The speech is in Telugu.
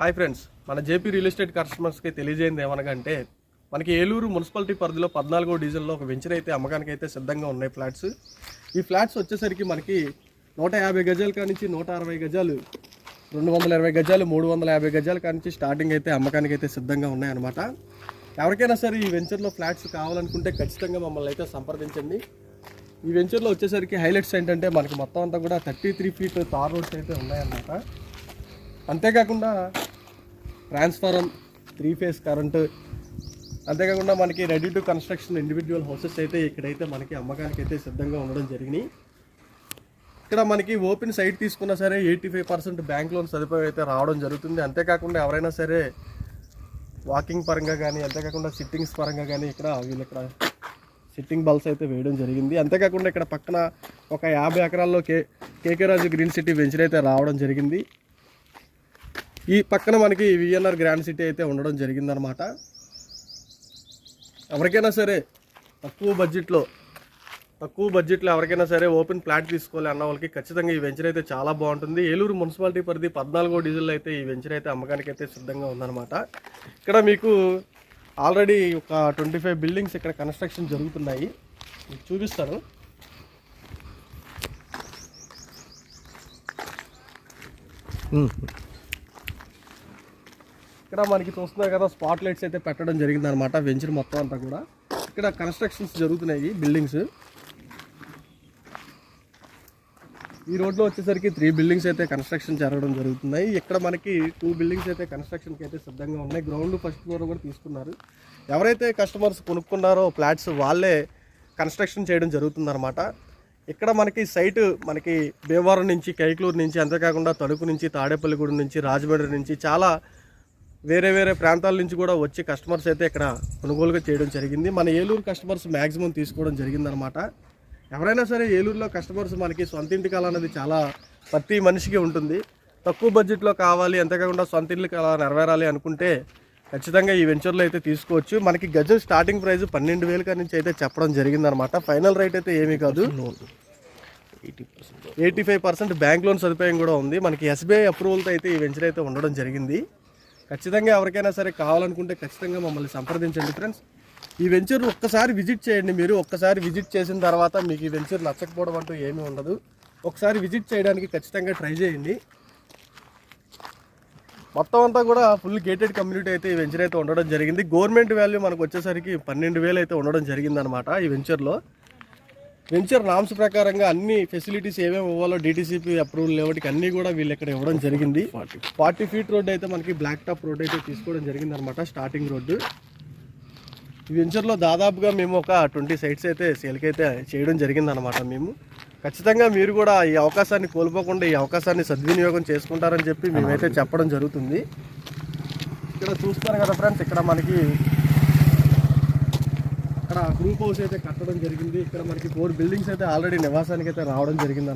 హాయ్ ఫ్రెండ్స్, మన జేపీ రియల్ ఎస్టేట్ కస్టమర్స్కి తెలియజేయండి ఏమనగంటే మనకి ఏలూరు మున్సిపాలిటీ పరిధిలో 14వ డివిజన్లో ఒక వెంచర్ అయితే అమ్మకానికి అయితే సిద్ధంగా ఉన్నాయి ఫ్లాట్స్. ఈ ఫ్లాట్స్ వచ్చేసరికి మనకి 150 గజాల కానించి 160 గజాలు, 220 గజాలు, 350 గజాల కానించి స్టార్టింగ్ అయితే అమ్మకానికి అయితే సిద్ధంగా ఉన్నాయన్నమాట. ఎవరికైనా సరే ఈ వెంచర్లో ఫ్లాట్స్ కావాలనుకుంటే ఖచ్చితంగా మమ్మల్ని అయితే సంప్రదించండి. ఈ వెంచర్లో వచ్చేసరికి హైలైట్స్ ఏంటంటే మనకి మొత్తం అంతా కూడా 33 ఫీట్ తార్ రోడ్స్ అయితే ఉన్నాయన్నమాట. అంతేకాకుండా ట్రాన్స్ఫారం, 3 ఫేజ్ కరెంటు, అంతేకాకుండా మనకి ready to construction individual houses అయితే ఇక్కడైతే మనకి అమ్మకానికి అయితే సిద్ధంగా ఉండడం జరిగినాయి. ఇక్కడ మనకి ఓపెన్ సైట్ తీసుకున్నా సరే 85% బ్యాంక్ లోన్ సదుపాయం అయితే రావడం జరుగుతుంది. అంతేకాకుండా ఎవరైనా సరే వాకింగ్ పరంగా కానీ, అంతేకాకుండా సిట్టింగ్స్ పరంగా కానీ వీళ్ళు ఇక్కడ సిట్టింగ్ బల్స్ అయితే వేయడం జరిగింది. అంతేకాకుండా ఇక్కడ పక్కన ఒక 50 ఎకరాల్లో కేకే రాజు గ్రీన్ సిటీ వెంచర్ అయితే రావడం జరిగింది. ఈ పక్కన మనకి విఎన్ఆర్ గ్రాండ్ సిటీ అయితే ఉండడం జరిగిందనమాట. ఎవరికైనా సరే తక్కువ బడ్జెట్లో ఎవరికైనా సరే ఓపెన్ ఫ్లాట్ తీసుకోవాలి అన్న వాళ్ళకి ఖచ్చితంగా ఈ వెంచర్ అయితే చాలా బాగుంటుంది. ఏలూరు మున్సిపాలిటీ పరిధి 14వ డివిజన్లో అయితే ఈ వెంచర్ అయితే అమ్మకానికి అయితే సిద్ధంగా ఉందన్నమాట. ఇక్కడ మీకు ఆల్రెడీ ఒక 25 బిల్డింగ్స్ ఇక్కడ కన్స్ట్రక్షన్ జరుగుతున్నాయి, మీకు చూపిస్తాను. ఇక్కడ మనకి చూస్తున్నారు కదా, స్పాట్ లైట్స్ అయితే పెట్టడం జరిగింది అనమాట. వెంచర్ మొత్తం అంతా కూడా ఇక్కడ కన్స్ట్రక్షన్స్ జరుగుతున్నాయి. బిల్డింగ్స్ ఈ రోడ్లో వచ్చేసరికి 3 బిల్డింగ్స్ అయితే కన్స్ట్రక్షన్ జరగడం జరుగుతున్నాయి. ఇక్కడ మనకి 2 బిల్డింగ్స్ అయితే కన్స్ట్రక్షన్కి అయితే సిద్ధంగా ఉన్నాయి. గ్రౌండ్ ఫస్ట్ ఫ్లోర్ కూడా తీసుకున్నారు. ఎవరైతే కస్టమర్స్ కొనుక్కున్నారో ఫ్లాట్స్ వాళ్ళే కన్స్ట్రక్షన్ చేయడం జరుగుతుందన్నమాట. ఇక్కడ మనకి సైటు మనకి భీమవరం నుంచి, కైకలూరు నుంచి, అంతేకాకుండా తణుకు నుంచి, తాడేపల్లిగూడెం నుంచి, రాజమండ్రి నుంచి చాలా వేరే ప్రాంతాల నుంచి కూడా వచ్చి కస్టమర్స్ అయితే ఇక్కడ కొనుగోలుగా చేయడం జరిగింది. మన ఏలూరు కస్టమర్స్ మ్యాక్సిమం తీసుకోవడం జరిగిందనమాట. ఎవరైనా సరే ఏలూరులో కస్టమర్స్ మనకి సొంత ఇంటి కళ అనేది చాలా ప్రతి మనిషికి ఉంటుంది. తక్కువ బడ్జెట్లో కావాలి, అంతేకాకుండా సొంత ఇంటి కళ నెరవేరాలి అనుకుంటే ఖచ్చితంగా ఈ వెంచర్లో అయితే తీసుకోవచ్చు. మనకి గజం స్టార్టింగ్ ప్రైస్ 12,000 నుంచి అయితే చెప్పడం జరిగిందనమాట. ఫైనల్ రేట్ అయితే ఏమీ కాదు, 85% బ్యాంక్ లోన్ సదుపాయం కూడా ఉంది. మనకి ఎస్బీఐ అప్రూవల్తో అయితే ఈ వెంచర్ అయితే ఉండడం జరిగింది. ఖచ్చితంగా ఎవరికైనా సరే కావాలనుకుంటే ఖచ్చితంగా మమ్మల్ని సంప్రదించండి ఫ్రెండ్స్. ఈ వెంచర్ ఒక్కసారి విజిట్ చేయండి. మీరు ఒక్కసారి విజిట్ చేసిన తర్వాత మీకు ఈ వెంచర్ నచ్చకపోవడం అంటూ ఏమీ ఉండదు. ఒకసారి విజిట్ చేయడానికి ఖచ్చితంగా ట్రై చేయండి. మొత్తం అంతా కూడా ఫుల్ గేటెడ్ కమ్యూనిటీ అయితే ఈ వెంచర్ అయితే ఉండడం జరిగింది. గవర్నమెంట్ వాల్యూ మనకు వచ్చేసరికి 12,000 అయితే ఉండడం జరిగిందనమాట. ఈ వెంచర్ నామ్స్ ప్రకారంగా అన్ని ఫెసిలిటీస్ ఏమేమి ఇవ్వాలో డిటిసిపి అప్రూవల్ లేవటికి అన్నీ కూడా వీళ్ళు ఇక్కడ ఇవ్వడం జరిగింది. 40 ఫీట్ రోడ్ అయితే మనకి బ్లాక్ టాప్ రోడ్ అయితే తీసుకోవడం జరిగింది అనమాట, స్టార్టింగ్ రోడ్డు. ఈ వెంచర్లో దాదాపుగా మేము ఒక 20 సైట్స్ అయితే సేల్కి అయితే చేయడం జరిగిందనమాట. మేము ఖచ్చితంగా మీరు కూడా ఈ అవకాశాన్ని కోల్పోకుండా ఈ అవకాశాన్ని సద్వినియోగం చేసుకుంటారని చెప్పి మేమైతే చెప్పడం జరుగుతుంది. ఇక్కడ చూస్తున్నారు కదా ఫ్రెండ్స్, ఇక్కడ మనకి గ్రూప్ హౌస్ అయితే కట్టడం జరిగింది. ఇక్కడ మనకి 4 బిల్డింగ్స్ అయితే ఆల్రెడీ నివాసానికి అయితే రావడం జరిగింది.